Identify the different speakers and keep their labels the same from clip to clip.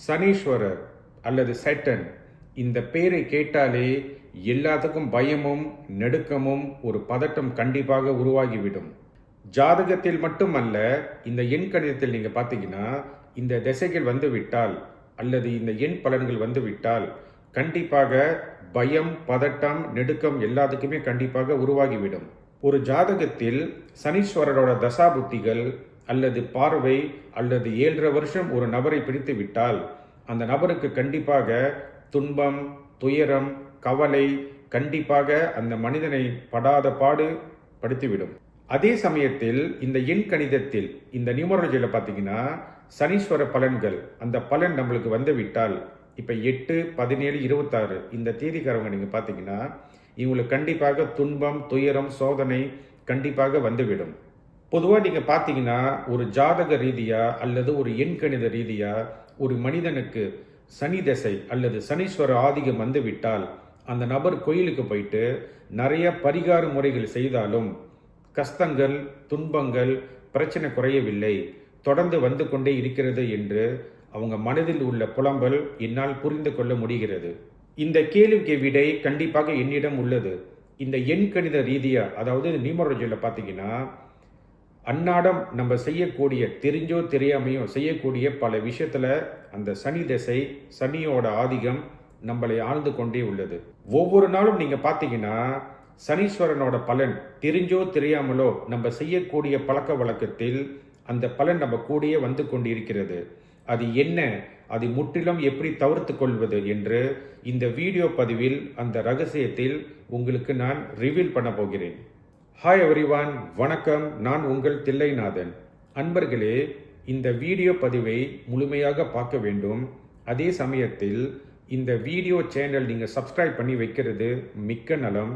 Speaker 1: சனீஸ்வரர் அல்லது சேட்டன் இந்த பேரை கேட்டாலே எல்லாத்துக்கும் பயமும் நடுக்கமும் ஒரு பதட்டம் கண்டிப்பாக உருவாகிவிடும். ஜாதகத்தில் மட்டுமல்ல, இந்த எண் கணிதத்தில் நீங்க பார்த்தீங்கன்னா இந்த திசைகள் வந்துவிட்டால் அல்லது இந்த எண் பலன்கள் வந்துவிட்டால் கண்டிப்பாக பயம், பதட்டம், நெடுக்கம் எல்லாத்துக்குமே கண்டிப்பாக உருவாகிவிடும். ஒரு ஜாதகத்தில் சனீஸ்வரரோட தசாபுத்திகள் அல்லது பார்வை அல்லது 7.5 வருஷம் ஒரு நபரை பிடித்து விட்டால் அந்த நபருக்கு கண்டிப்பாக துன்பம், துயரம், கவலை கண்டிப்பாக அந்த மனிதனை படாத பாடு படுத்திவிடும். அதே சமயத்தில் இந்த எண் கணிதத்தில் இந்த நியூமராலஜியில் பார்த்தீங்கன்னா சனீஸ்வர பலன்கள் அந்த பலன் நம்மளுக்கு வந்து விட்டால் இப்போ 8, 17, 26 இந்த தேதிக்காரவங்க நீங்கள் பார்த்தீங்கன்னா இவங்களுக்கு கண்டிப்பாக துன்பம், துயரம், சோதனை கண்டிப்பாக வந்துவிடும். பொதுவாக நீங்கள் பார்த்தீங்கன்னா ஒரு ஜாதக ரீதியாக அல்லது ஒரு எண் கணித ரீதியாக ஒரு மனிதனுக்கு சனி தசை அல்லது சனீஸ்வர ஆதிக்கம் வந்துவிட்டால் அந்த நபர் கோயிலுக்கு போயிட்டு நிறைய பரிகார முறைகள் செய்தாலும் கஷ்டங்கள், துன்பங்கள், பிரச்சனை குறையவில்லை, தொடர்ந்து வந்து கொண்டே இருக்கிறது என்று அவங்க மனதில் உள்ள புலம்பல் என்னால் புரிந்து கொள்ள முடிகிறது. இந்த கேள்விக்கு விடை கண்டிப்பாக என்னிடம் உள்ளது. இந்த எண் கணித ரீதியாக, அதாவது நியூமராலஜியில் பார்த்தீங்கன்னா அன்னாடம் நம்ம செய்யக்கூடிய, தெரிஞ்சோ தெரியாமையோ செய்யக்கூடிய பல விஷயத்துல அந்த சனி திசை, சனியோட ஆதிக்கம் நம்மளை ஆழ்ந்து கொண்டே உள்ளது. ஒவ்வொரு நாளும் நீங்க பார்த்தீங்கன்னா சனீஸ்வரனோட பலன் தெரிஞ்சோ தெரியாமலோ நம்ம செய்யக்கூடிய பழக்க வழக்கத்தில் அந்த பலன் நம்ம கூடயே வந்து கொண்டிருக்கிறது. அது என்ன, அதை முற்றிலும் எப்படி தவிர்த்து கொள்வது என்று இந்த வீடியோ பதிவில் அந்த ரகசியத்தில் உங்களுக்கு நான் ரிவீல் பண்ண போகிறேன். ஹாய் எவ்ரிவான், வணக்கம். நான் உங்கள் தில்லைநாதன். அன்பர்களே, இந்த வீடியோ பதிவை முழுமையாக பார்க்க வேண்டும். அதே சமயத்தில் இந்த வீடியோ சேனல் நீங்கள் சப்ஸ்கிரைப் பண்ணி வைக்கிறது மிக்க நலம்.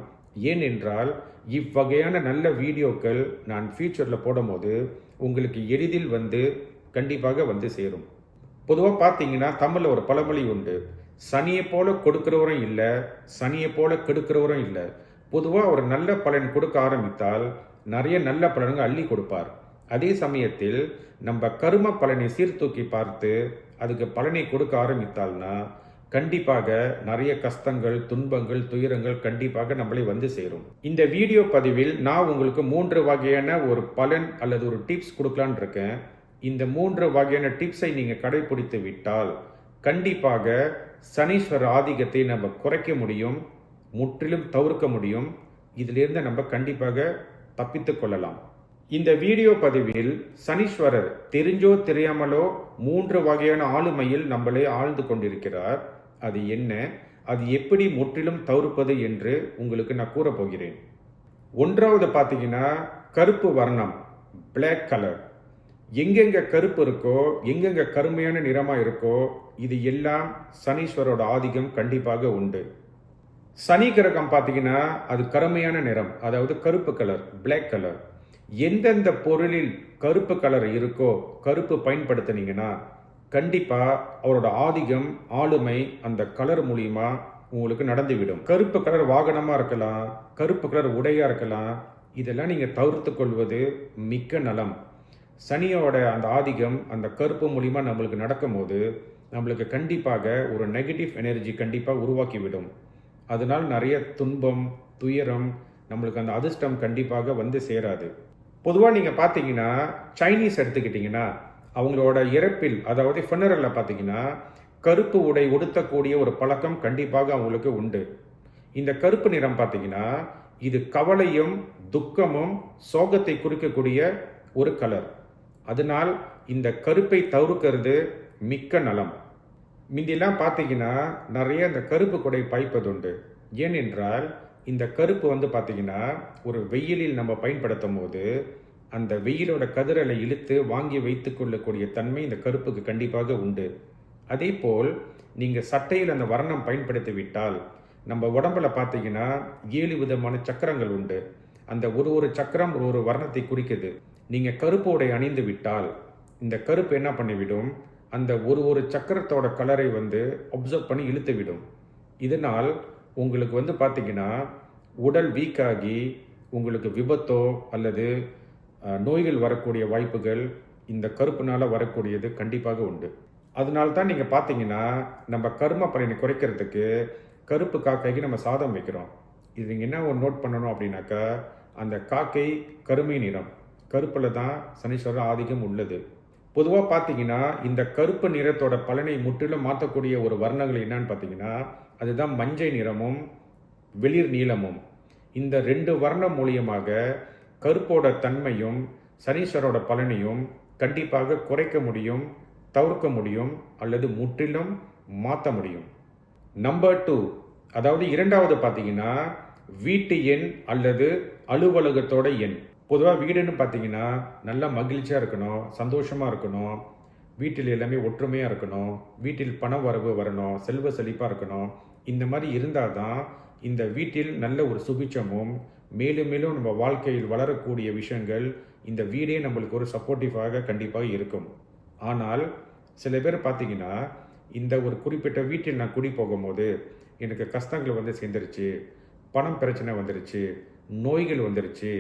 Speaker 1: ஏனென்றால் இவ்வகையான நல்ல வீடியோக்கள் நான் ஃபியூச்சரில் போடும்போது உங்களுக்கு எளிதில் கண்டிப்பாக வந்து சேரும். பொதுவாக பார்த்தீங்கன்னா தமிழில் ஒரு பழமொழி உண்டு, சனியை போல கொடுக்கிறவரும் இல்லை, சனியை போல கெடுக்கிறவரும் இல்லை. பொதுவாக ஒரு நல்ல பலன் கொடுக்க ஆரம்பித்தால் நிறைய நல்ல பலன்கள் அள்ளி கொடுப்பார். அதே சமயத்தில் நம்ம கரும பலனை சீர்தூக்கி பார்த்து அதுக்கு பலனை கொடுக்க ஆரம்பித்தால்னா கண்டிப்பாக நிறைய கஷ்டங்கள், துன்பங்கள், துயரங்கள் கண்டிப்பாக நம்மளை வந்து சேரும். இந்த வீடியோ பதிவில் நான் உங்களுக்கு 3 வகையான ஒரு பலன் அல்லது ஒரு டிப்ஸ் கொடுக்கலான் இருக்கேன். இந்த 3 வகையான டிப்ஸை நீங்கள் கடைபிடித்து விட்டால் கண்டிப்பாக சனீஸ்வர ஆதிக்கத்தை நம்ம குறைக்க முடியும், முற்றிலும் தவிர்க்க முடியும். இதிலிருந்து நம்ம கண்டிப்பாக தப்பித்து கொள்ளலாம். இந்த வீடியோ பதிவில் சனீஸ்வரர் தெரிஞ்சோ தெரியாமலோ 3 வகையான ஆளுமையில் நம்மளே ஆழ்ந்து கொண்டிருக்கிறார். அது என்ன, அது எப்படி முற்றிலும் தவிர்ப்பது என்று உங்களுக்கு நான் கூற போகிறேன். 1வது பார்த்தீங்கன்னா கருப்பு வர்ணம், பிளாக் கலர். எங்கெங்க கருப்பு இருக்கோ, எங்கெங்க கருமையான நிறமாக இருக்கோ, இது எல்லாம் சனீஸ்வரோட ஆதிக்கம் கண்டிப்பாக உண்டு. சனி கிரகம் பார்த்தீங்கன்னா அது கருமையான நிறம், அதாவது கருப்பு கலர், பிளாக் கலர். எந்தெந்த பொருளில் கருப்பு கலர் இருக்கோ, கருப்பு பயன்படுத்தினீங்கன்னா கண்டிப்பாக அவரோட ஆதிக்கம், ஆளுமை அந்த கலர் மூலியமா உங்களுக்கு நடந்துவிடும். கருப்பு கலர் வாகனமாக இருக்கலாம், கருப்பு கலர் உடையாக இருக்கலாம். இதெல்லாம் நீங்கள் தவிர்த்து கொள்வது மிக்க நலம். சனியோட அந்த ஆதிக்கம் அந்த கருப்பு மூலியமா நம்மளுக்கு நடக்கும் போது நம்மளுக்கு கண்டிப்பாக ஒரு நெகட்டிவ் எனர்ஜி கண்டிப்பாக உருவாக்கிவிடும். அதனால் நிறைய துன்பம், துயரம், நம்மளுக்கு அந்த அதிர்ஷ்டம் கண்டிப்பாக வந்து சேராது. பொதுவாக நீங்கள் பார்த்தீங்கன்னா சைனீஸ் எடுத்துக்கிட்டிங்கன்னா அவங்களோட இறப்பில், அதாவது ஃபெனரலில் பார்த்தீங்கன்னா கருப்பு உடை உடுத்தக்கூடிய ஒரு பழக்கம் கண்டிப்பாக அவங்களுக்கு உண்டு. இந்த கருப்பு நிறம் பார்த்தீங்கன்னா இது கவலையும், துக்கமும், சோகத்தை குறிக்கக்கூடிய ஒரு கலர். அதனால் இந்த கருப்பை தவிர்க்கிறது மிக்க நலம். முந்தியெல்லாம் பார்த்தீங்கன்னா நிறைய இந்த கருப்பு கொடை பாய்ப்பதுண்டு. ஏனென்றால் இந்த கருப்பு பார்த்தீங்கன்னா ஒரு வெயிலில் நம்ம பயன்படுத்தும் போது அந்த வெயிலோட கதிரலை இழுத்து வாங்கி வைத்து கொள்ளக்கூடிய தன்மை இந்த கருப்புக்கு கண்டிப்பாக உண்டு. அதே போல் நீங்கள் சட்டையில் அந்த வர்ணம் பயன்படுத்தி விட்டால் நம்ம உடம்புல பார்த்தீங்கன்னா 7 விதமான சக்கரங்கள் உண்டு. அந்த ஒரு சக்கரம் ஒரு வர்ணத்தை குறிக்குது. நீங்கள் கருப்பு உடை அணிந்து விட்டால் இந்த கருப்பு என்ன பண்ணிவிடும், அந்த ஒரு சக்கரத்தோட கலரை அப்சர்வ் பண்ணி இழுத்து விடும். இதனால் உங்களுக்கு பார்த்தீங்கன்னா உடல் வீக்காகி உங்களுக்கு விபத்தோ அல்லது நோய்கள் வரக்கூடிய வாய்ப்புகள் இந்த கருப்புனால வரக்கூடியது கண்டிப்பாக உண்டு. அதனால தான் நீங்கள் பார்த்தீங்கன்னா நம்ம கர்ம பலனை குறைக்கிறதுக்கு கருப்பு காக்கைக்கு நம்ம சாதம் வைக்கிறோம். இது நீங்கள் என்ன ஒரு நோட் பண்ணணும் அப்படின்னாக்கா, அந்த காக்கை கருமை நிறம், கருப்பில் தான் சனீஸ்வரர் ஆதிக்கம் உள்ளது. பொதுவாக பார்த்தீங்கன்னா இந்த கருப்பு நிறத்தோட பலனை முற்றிலும் மாற்றக்கூடிய ஒரு வர்ணங்கள் என்னன்னு பார்த்தீங்கன்னா, அதுதான் மஞ்சள் நிறமும் வெளிர் நீலமும். இந்த 2 வர்ணம் மூலியமாக கருப்போட தன்மையும் சனீஸ்வரோட பலனையும் கண்டிப்பாக குறைக்க முடியும், தவிர்க்க முடியும், அல்லது முற்றிலும் மாற்ற முடியும். நம்பர் 2, அதாவது இரண்டாவது பார்த்தீங்கன்னா வீட்டு எண் அல்லது அலுவலகத்தோட எண். பொதுவாக வீடுன்னு பார்த்தீங்கன்னா நல்லா மகிழ்ச்சியாக இருக்கணும், சந்தோஷமாக இருக்கணும், வீட்டில் எல்லாமே ஒற்றுமையாக இருக்கணும், வீட்டில் பண வரவு வரணும், செல்வ செழிப்பாக இருக்கணும். இந்த மாதிரி இருந்தால் தான் இந்த வீட்டில் நல்ல ஒரு சுபிட்சமும் மேலும் மேலும் நம்ம வாழ்க்கையில் வளரக்கூடிய விஷயங்கள் இந்த வீடே நம்மளுக்கு ஒரு சப்போர்ட்டிவாக கண்டிப்பாக இருக்கும். ஆனால் சில பேர் பார்த்தீங்கன்னா இந்த ஒரு குறிப்பிட்ட வீட்டில் நான் குடி போகும்போது எனக்கு கஷ்டங்கள் வந்து சேர்ந்துருச்சு, பணம் பிரச்சனை வந்துருச்சு, நோய்கள் வந்துருச்சு,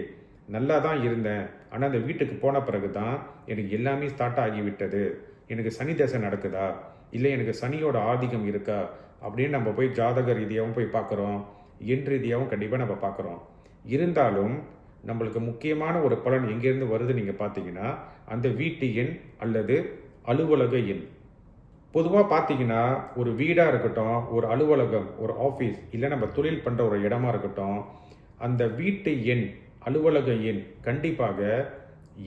Speaker 1: நல்லா தான் இருந்தேன், ஆனால் அந்த வீட்டுக்கு போன பிறகு தான் எனக்கு எல்லாமே ஸ்டார்ட் ஆகிவிட்டது, எனக்கு சனி தசை நடக்குதா, இல்லை எனக்கு சனியோட ஆதிக்கம் இருக்கா அப்படின்னு நம்ம போய் ஜாதக ரீதியாகவும் போய் பார்க்குறோம், எண் ரீதியாகவும் கண்டிப்பாக நம்ம பார்க்குறோம். இருந்தாலும் நம்மளுக்கு முக்கியமான ஒரு பலன் எங்கேருந்து வருது நீங்கள் பார்த்தீங்கன்னா அந்த வீட்டு எண் அல்லது அலுவலக எண். பொதுவாக பார்த்தீங்கன்னா ஒரு வீடாக இருக்கட்டும், ஒரு அலுவலகம், ஒரு ஆஃபீஸ், இல்லை நம்ம தொழில் பண்ணுற ஒரு இடமா இருக்கட்டும், அந்த வீட்டு எண் அலுவலக எண் கண்டிப்பாக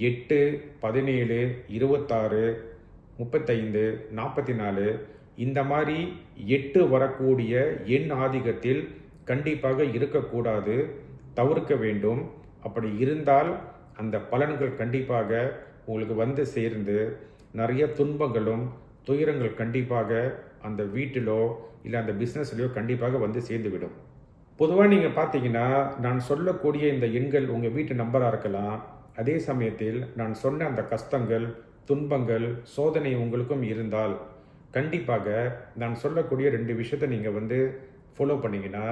Speaker 1: 8, 17, 26, 35, 44 இந்த மாதிரி 8 வரக்கூடிய எண் ஆதிக்கத்தில் கண்டிப்பாக இருக்கக்கூடாது, தவிர்க்க வேண்டும். அப்படி இருந்தால் அந்த பலன்கள் கண்டிப்பாக உங்களுக்கு வந்து சேர்ந்து நிறைய துன்பங்களும் துயரங்கள் கண்டிப்பாக அந்த வீட்டிலோ இல்லை அந்த பிஸ்னஸ்லையோ கண்டிப்பாக வந்து சேர்ந்துவிடும். பொதுவாக நீங்கள் பார்த்தீங்கன்னா நான் சொல்லக்கூடிய இந்த எண்கள் உங்கள் வீட்டு நம்பராக இருக்கலாம். அதே சமயத்தில் நான் சொன்ன அந்த கஷ்டங்கள், துன்பங்கள், சோதனை உங்களுக்கும் இருந்தால் கண்டிப்பாக நான் சொல்லக்கூடிய 2 விஷயத்தை நீங்கள் வந்து ஃபாலோ பண்ணிங்கன்னா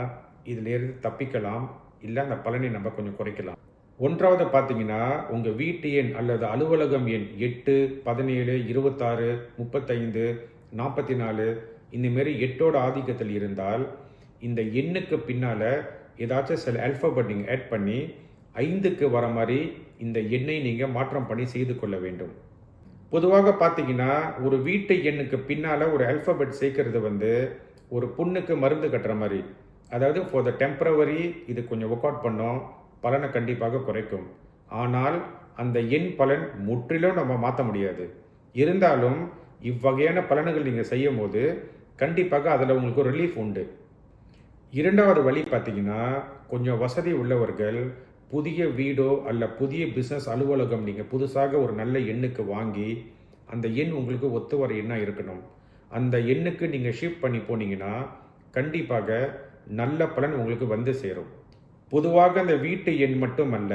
Speaker 1: இதிலேருந்து தப்பிக்கலாம், இல்லை அந்த பலனை நம்ம கொஞ்சம் குறைக்கலாம். ஒன்றாவது பார்த்தீங்கன்னா உங்கள் வீட்டு எண் அல்லது அலுவலகம் எண் 8, 17, 26, 35, 44 இந்தமாரி 8ஓட ஆதிக்கத்தில் இருந்தால் இந்த எண்ணுக்கு பின்னால் ஏதாச்சும் சில ஆல்ஃபபெட் நீங்கள் ஆட் பண்ணி 5க்கு வர மாதிரி இந்த எண்ணை நீங்கள் மாற்றம் பண்ணி செய்து கொள்ள வேண்டும். பொதுவாக பார்த்தீங்கன்னா ஒரு வீட்டு எண்ணுக்கு பின்னால் ஒரு ஆல்ஃபபெட் சேர்க்கறது வந்து ஒரு புண்ணுக்கு மருந்து கட்டுற மாதிரி. அதாவது ஃபார் த டெம்பரவரி இது கொஞ்சம் ஒர்க் அவுட் பண்ணோம், பலனை கண்டிப்பாக குறைக்கும். ஆனால் அந்த எண் பலன் முற்றிலும் நம்ம மாற்ற முடியாது. இருந்தாலும் இவ்வகையான பலன்கள் நீங்கள் செய்யும் போது கண்டிப்பாக அதில் உங்களுக்கு ஒரு ரிலீஃப் உண்டு. இரண்டாவது வழி பார்த்தீங்கன்னா கொஞ்சம் வசதி உள்ளவர்கள் புதிய வீடோ அல்ல புதிய பிஸ்னஸ் அலுவலகம் நீங்கள் புதுசாக ஒரு நல்ல எண்ணுக்கு வாங்கி அந்த எண் உங்களுக்கு ஒத்து வர எண்ணாக இருக்கணும். அந்த எண்ணுக்கு நீங்கள் ஷிஃப்ட் பண்ணி போனீங்கன்னா கண்டிப்பாக நல்ல பலன் உங்களுக்கு வந்து சேரும். பொதுவாக அந்த வீட்டு எண் மட்டுமல்ல,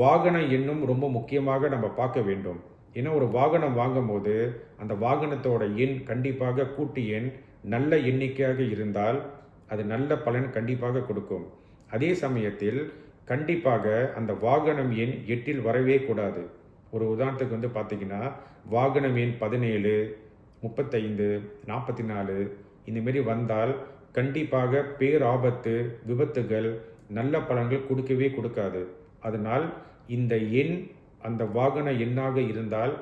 Speaker 1: வாகன எண்ணும் ரொம்ப முக்கியமாக நம்ம பார்க்க வேண்டும். ஏன்னா ஒரு வாகனம் வாங்கும் போது அந்த வாகனத்தோட எண் கண்டிப்பாக கூட்டு எண் நல்ல எண்ணிக்கையாக இருந்தால் அது நல்ல பலன் கண்டிப்பாக கொடுக்கும். அதே சமயத்தில் கண்டிப்பாக அந்த வாகனம் எண் 8இல் வரவே கூடாது. ஒரு உதாரணத்துக்கு வந்து பார்த்தீங்கன்னா வாகனம் எண் 17, 35, 44 இந்தமாரி வந்தால் கண்டிப்பாக பேராபத்து, விபத்துகள், நல்ல பலன்கள் கொடுக்கவே கொடுக்காது. அதனால் இந்த எண் அந்த வாகன எண்ணாக இருந்தால்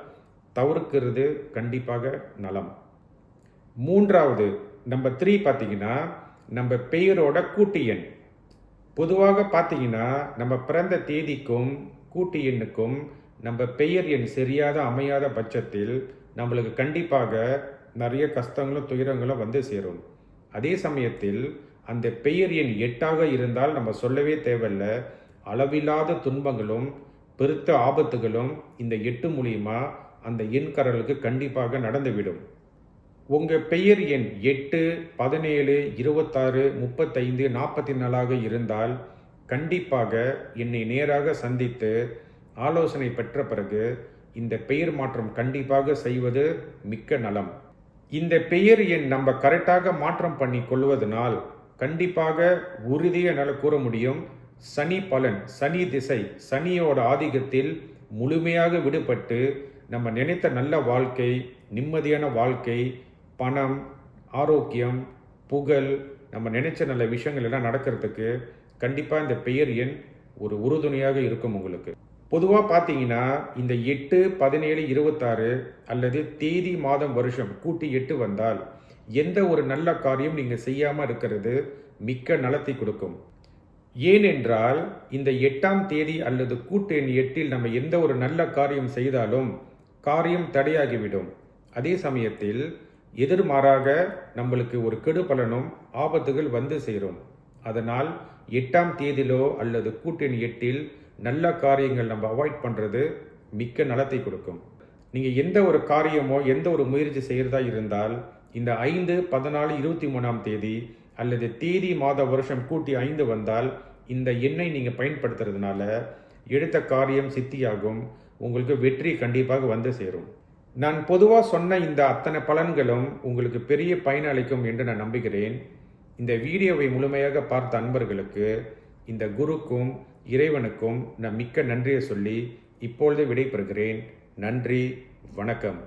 Speaker 1: தவிர்க்கிறது கண்டிப்பாக நலம். மூன்றாவது நம்பர் 3 பார்த்தீங்கன்னா நம்ம பெயரோட கூட்டு எண். பொதுவாக பார்த்தீங்கன்னா நம்ம பிறந்த தேதிக்கும் கூட்டு எண்ணுக்கும் நம்ம பெயர் எண் சரியாக அமையாத பட்சத்தில் நம்மளுக்கு கண்டிப்பாக நிறைய கஷ்டங்களும் துயரங்களும் வந்து சேரும். அதே சமயத்தில் அந்த பெயர் எண் 8ஆக இருந்தால் நம்ம சொல்லவே தேவையில்லை, அளவில்லாத துன்பங்களும் பெருத்த ஆபத்துகளும் இந்த 8 மூலியமா அந்த எண்காரர்களுக்கு கண்டிப்பாக நடந்துவிடும். உங்கள் பெயர் எண் 8, 17, 26, 35, 44 இருந்தால் கண்டிப்பாக என்னை நேராக சந்தித்து ஆலோசனை பெற்ற பிறகு இந்த பெயர் மாற்றம் கண்டிப்பாக செய்வது மிக்க நலம். இந்த பெயர் எண் நம்ம கரெக்டாக மாற்றம் பண்ணி கொள்வதனால் கண்டிப்பாக உறுதியாக என்னால் கூற முடியும், சனி பலன், சனி திசை, சனியோட ஆதிக்கத்தில் முழுமையாக விடுபட்டு நம்ம நினைத்த நல்ல வாழ்க்கை, நிம்மதியான வாழ்க்கை, பணம், ஆரோக்கியம், புகழ், நம்ம நினைச்ச நல்ல விஷயங்கள் எல்லாம் நடக்கிறதுக்கு கண்டிப்பாக இந்த பெயர் எண் ஒரு உறுதுணையாக இருக்கும் உங்களுக்கு. பொதுவாக பார்த்தீங்கன்னா இந்த 8, 17, 26 அல்லது தேதி, மாதம், வருஷம் கூட்டி 8 வந்தால் எந்த ஒரு நல்ல காரியம் நீங்கள் செய்யாமல் இருக்கிறது மிக்க நலத்தை கொடுக்கும். ஏனென்றால் இந்த 8ஆம் தேதி அல்லது கூட்டு எண் 8இல் நம்ம எந்த ஒரு நல்ல காரியம் செய்தாலும் காரியம் தடையாகிவிடும். அதே சமயத்தில் எதிர்மாறாக நம்மளுக்கு ஒரு கெடு பலனும் ஆபத்துகள் வந்து சேரும். அதனால் 8ஆம் தேதியிலோ அல்லது கூட்டெண் 8இல் நல்ல காரியங்கள் நம்ம அவாய்ட் பண்ணுறது மிக்க நலத்தை கொடுக்கும். நீங்கள் எந்த ஒரு காரியமோ எந்த ஒரு முயற்சி செய்கிறதா இருந்தால் இந்த 5, 14, 23ஆம் தேதி அல்லது தேதி, மாத, வருஷம் கூட்டி 5 வந்தால் இந்த எண்ணை நீங்கள் பயன்படுத்துறதுனால எடுத்த காரியம் சித்தியாகும். உங்களுக்கு வெற்றி கண்டிப்பாக வந்து சேரும். நான் பொதுவாக சொன்ன இந்த அத்தனை பலன்களும் உங்களுக்கு பெரிய பயன் அளிக்கும் என்று நான் நம்புகிறேன். இந்த வீடியோவை முழுமையாக பார்த்த அன்பர்களுக்கு இந்த குருக்கும் இறைவனுக்கும் நான் மிக்க நன்றியை சொல்லி இப்பொழுது விடைபெறுகிறேன். நன்றி, வணக்கம்.